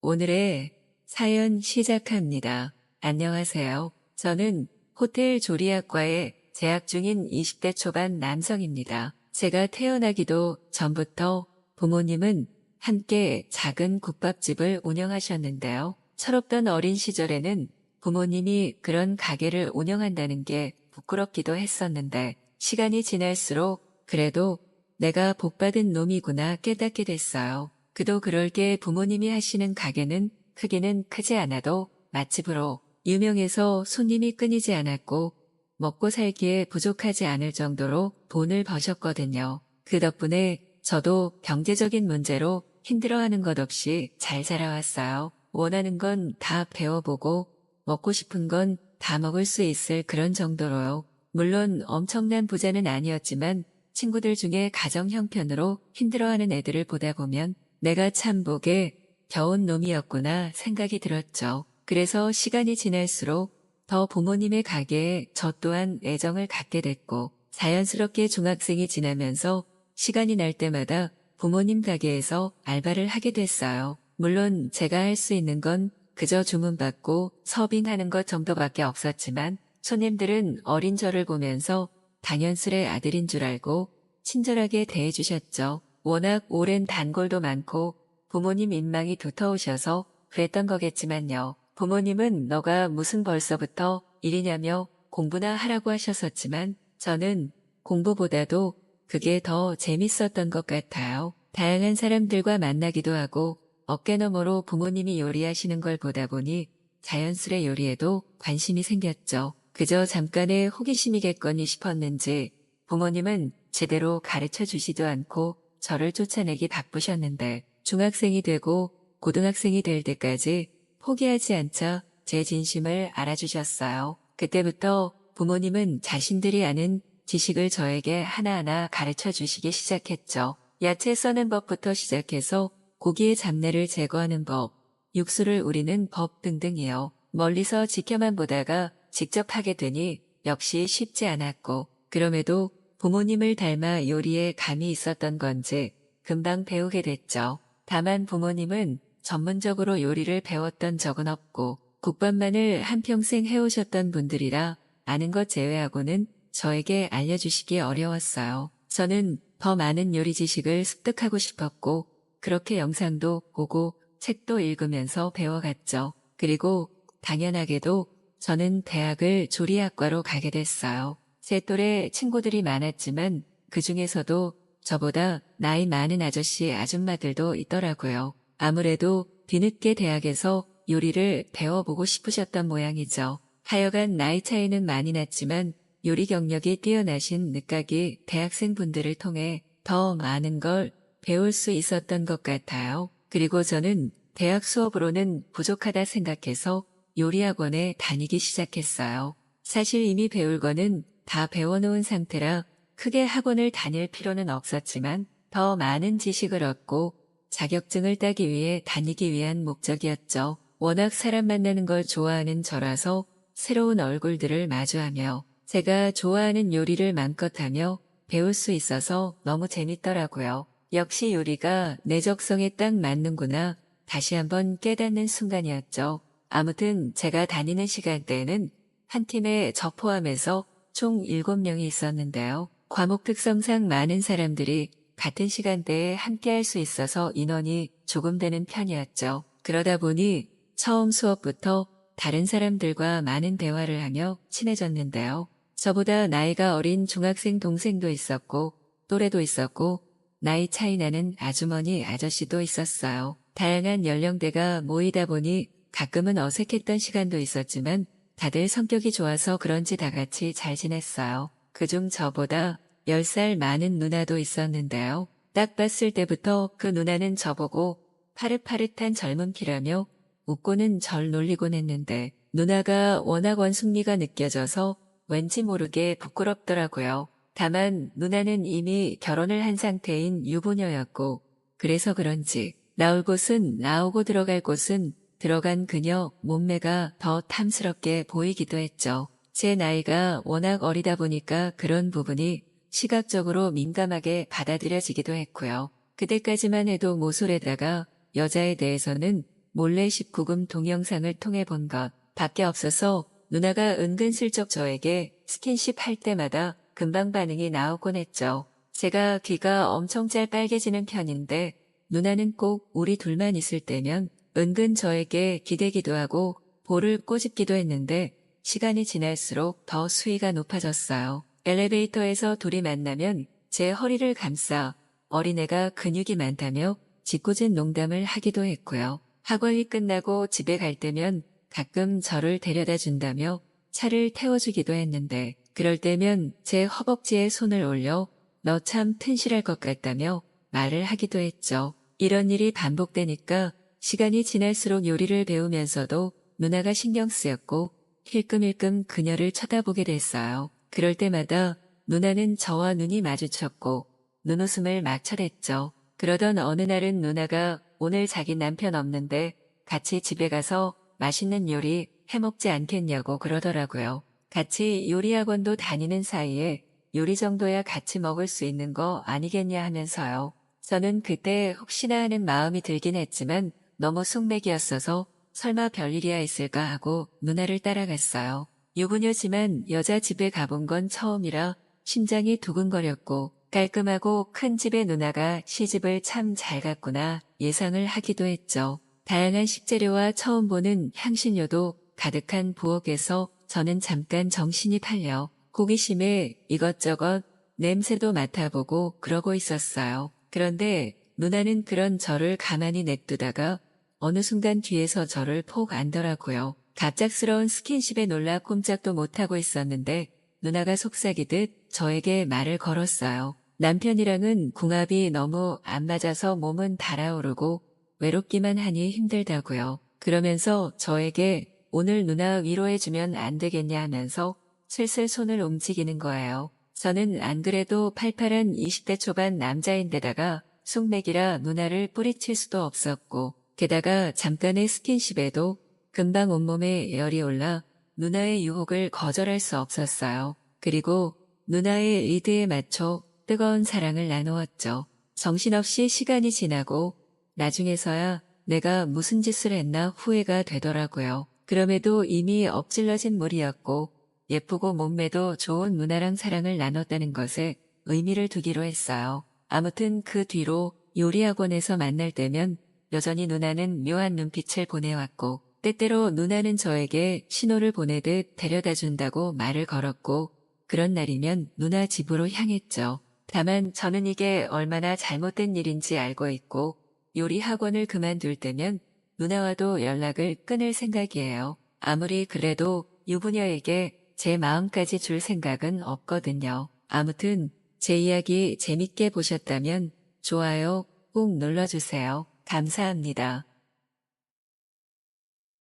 오늘의 사연 시작합니다. 안녕하세요. 저는 호텔 조리학과에 재학 중인 20대 초반 남성입니다. 제가 태어나기도 전부터 부모님은 함께 작은 국밥집을 운영하셨는데요. 철없던 어린 시절에는 부모님이 그런 가게를 운영한다는 게 부끄럽기도 했었는데 시간이 지날수록 그래도 내가 복받은 놈이구나 깨닫게 됐어요. 그도 그럴 게 부모님이 하시는 가게는 크기는 크지 않아도 맛집으로 유명해서 손님이 끊이지 않았고 먹고 살기에 부족하지 않을 정도로 돈을 버셨거든요. 그 덕분에 저도 경제적인 문제로 힘들어하는 것 없이 잘 살아왔어요. 원하는 건 다 배워보고 먹고 싶은 건 다 먹을 수 있을 그런 정도로요. 물론 엄청난 부자는 아니었지만 친구들 중에 가정 형편으로 힘들어하는 애들을 보다 보면 내가 참 복에 겨운 놈이었구나 생각이 들었죠. 그래서 시간이 지날수록 더 부모님의 가게에 저 또한 애정을 갖게 됐고 자연스럽게 중학생이 지나면서 시간이 날 때마다 부모님 가게에서 알바를 하게 됐어요. 물론 제가 할 수 있는 건 그저 주문받고 서빙하는 것 정도밖에 없었지만 손님들은 어린 저를 보면서 당연스레 아들인 줄 알고 친절하게 대해주셨죠. 워낙 오랜 단골도 많고 부모님 인망이 두터우셔서 그랬던 거겠지만요. 부모님은 너가 무슨 벌써부터 일이냐며 공부나 하라고 하셨었지만 저는 공부보다도 그게 더 재밌었던 것 같아요. 다양한 사람들과 만나기도 하고 어깨너머로 부모님이 요리하시는 걸 보다 보니 자연스레 요리에도 관심이 생겼죠. 그저 잠깐의 호기심이겠거니 싶었는지 부모님은 제대로 가르쳐 주지도 않고 저를 쫓아내기 바쁘셨는데 중학생이 되고 고등학생이 될 때까지 포기하지 않자 제 진심을 알아주셨어요. 그때부터 부모님은 자신들이 아는 지식을 저에게 하나하나 가르쳐 주시기 시작했죠. 야채 써는 법부터 시작해서 고기의 잡내를 제거하는 법, 육수를 우리는 법 등등이요. 멀리서 지켜만 보다가 직접 하게 되니 역시 쉽지 않았고 그럼에도 부모님을 닮아 요리에 감이 있었던 건지 금방 배우게 됐죠. 다만 부모님은 전문적으로 요리를 배웠던 적은 없고 국밥만을 한평생 해오셨던 분들이라 아는 것 제외하고는 저에게 알려주시기 어려웠어요. 저는 더 많은 요리 지식을 습득하고 싶었고 그렇게 영상도 보고 책도 읽으면서 배워갔죠. 그리고 당연하게도 저는 대학을 조리학과로 가게 됐어요. 제 또래 친구들이 많았지만 그 중에서도 저보다 나이 많은 아저씨 아줌마들도 있더라고요. 아무래도 뒤늦게 대학에서 요리를 배워보고 싶으셨던 모양이죠. 하여간 나이 차이는 많이 났지만 요리 경력이 뛰어나신 늦가기 대학생분들을 통해 더 많은 걸 배울 수 있었던 것 같아요. 그리고 저는 대학 수업으로는 부족하다 생각해서 요리학원에 다니기 시작했어요. 사실 이미 배울 거는 다 배워놓은 상태라 크게 학원을 다닐 필요는 없었지만 더 많은 지식을 얻고 자격증을 따기 위해 다니기 위한 목적이었죠. 워낙 사람 만나는 걸 좋아하는 저라서 새로운 얼굴들을 마주하며 제가 좋아하는 요리를 마음껏 하며 배울 수 있어서 너무 재밌더라고요. 역시 요리가 내 적성에 딱 맞는구나 다시 한번 깨닫는 순간이었죠. 아무튼 제가 다니는 시간대에는 한 팀에 저 포함해서 총 7명이 있었는데요. 과목 특성상 많은 사람들이 같은 시간대에 함께 할 수 있어서 인원이 조금 되는 편이었죠. 그러다 보니 처음 수업부터 다른 사람들과 많은 대화를 하며 친해졌는데요. 저보다 나이가 어린 중학생 동생도 있었고 또래도 있었고 나이 차이 나는 아주머니 아저씨도 있었어요. 다양한 연령대가 모이다 보니 가끔은 어색했던 시간도 있었지만 다들 성격이 좋아서 그런지 다 같이 잘 지냈어요. 그중 저보다 10살 많은 누나도 있었는데요. 딱 봤을 때부터 그 누나는 저보고 파릇파릇한 젊은 피라며 웃고는 절 놀리곤 했는데 누나가 워낙 원숭미가 느껴져서 왠지 모르게 부끄럽더라고요. 다만 누나는 이미 결혼을 한 상태인 유부녀였고 그래서 그런지 나올 곳은 나오고 들어갈 곳은 들어간 그녀 몸매가 더 탐스럽게 보이기도 했죠. 제 나이가 워낙 어리다 보니까 그런 부분이 시각적으로 민감하게 받아들여지기도 했고요. 그때까지만 해도 모쏠에다가 여자에 대해서는 몰래 19금 동영상을 통해 본 것 밖에 없어서 누나가 은근슬쩍 저에게 스킨십 할 때마다 금방 반응이 나오곤 했죠. 제가 귀가 엄청 잘 빨개지는 편인데 누나는 꼭 우리 둘만 있을 때면 은근 저에게 기대기도 하고 볼을 꼬집기도 했는데 시간이 지날수록 더 수위가 높아졌어요. 엘리베이터에서 둘이 만나면 제 허리를 감싸 어린애가 근육이 많다며 짓궂은 농담을 하기도 했고요. 학원이 끝나고 집에 갈 때면 가끔 저를 데려다 준다며 차를 태워주기도 했는데 그럴 때면 제 허벅지에 손을 올려 너 참 튼실할 것 같다며 말을 하기도 했죠. 이런 일이 반복되니까 시간이 지날수록 요리를 배우면서도 누나가 신경 쓰였고 힐끔힐끔 그녀를 쳐다보게 됐어요. 그럴 때마다 누나는 저와 눈이 마주쳤고 눈웃음을 막 쳐댔죠. 그러던 어느 날은 누나가 오늘 자기 남편 없는데 같이 집에 가서 맛있는 요리 해먹지 않겠냐고 그러더라고요. 같이 요리학원도 다니는 사이에 요리 정도야 같이 먹을 수 있는 거 아니겠냐 하면서요. 저는 그때 혹시나 하는 마음이 들긴 했지만 너무 숙맥이었어서 설마 별일이야 있을까 하고 누나를 따라갔어요. 유부녀지만 여자 집에 가본 건 처음이라 심장이 두근거렸고 깔끔하고 큰 집의 누나가 시집을 참 잘 갔구나 예상을 하기도 했죠. 다양한 식재료와 처음 보는 향신료도 가득한 부엌에서 저는 잠깐 정신이 팔려 호기심에 이것저것 냄새도 맡아보고 그러고 있었어요. 그런데 누나는 그런 저를 가만히 냅두다가 어느 순간 뒤에서 저를 폭 안더라고요. 갑작스러운 스킨십에 놀라 꼼짝도 못하고 있었는데 누나가 속삭이듯 저에게 말을 걸었어요. 남편이랑은 궁합이 너무 안 맞아서 몸은 달아오르고 외롭기만 하니 힘들다고요. 그러면서 저에게 오늘 누나 위로해주면 안 되겠냐 하면서 슬슬 손을 움직이는 거예요. 저는 안 그래도 팔팔한 20대 초반 남자인데다가 숙맥이라 누나를 뿌리칠 수도 없었고 게다가 잠깐의 스킨십에도 금방 온몸에 열이 올라 누나의 유혹을 거절할 수 없었어요. 그리고 누나의 의드에 맞춰 뜨거운 사랑을 나누었죠. 정신없이 시간이 지나고 나중에서야 내가 무슨 짓을 했나 후회가 되더라고요. 그럼에도 이미 엎질러진 물이었고 예쁘고 몸매도 좋은 누나랑 사랑을 나눴다는 것에 의미를 두기로 했어요. 아무튼 그 뒤로 요리학원에서 만날 때면 여전히 누나는 묘한 눈빛을 보내왔고 때때로 누나는 저에게 신호를 보내듯 데려다 준다고 말을 걸었고 그런 날이면 누나 집으로 향했죠. 다만 저는 이게 얼마나 잘못된 일인지 알고 있고 요리 학원을 그만둘 때면 누나와도 연락을 끊을 생각이에요. 아무리 그래도 유부녀에게 제 마음까지 줄 생각은 없거든요. 아무튼 제 이야기 재밌게 보셨다면 좋아요 꼭 눌러주세요. 감사합니다.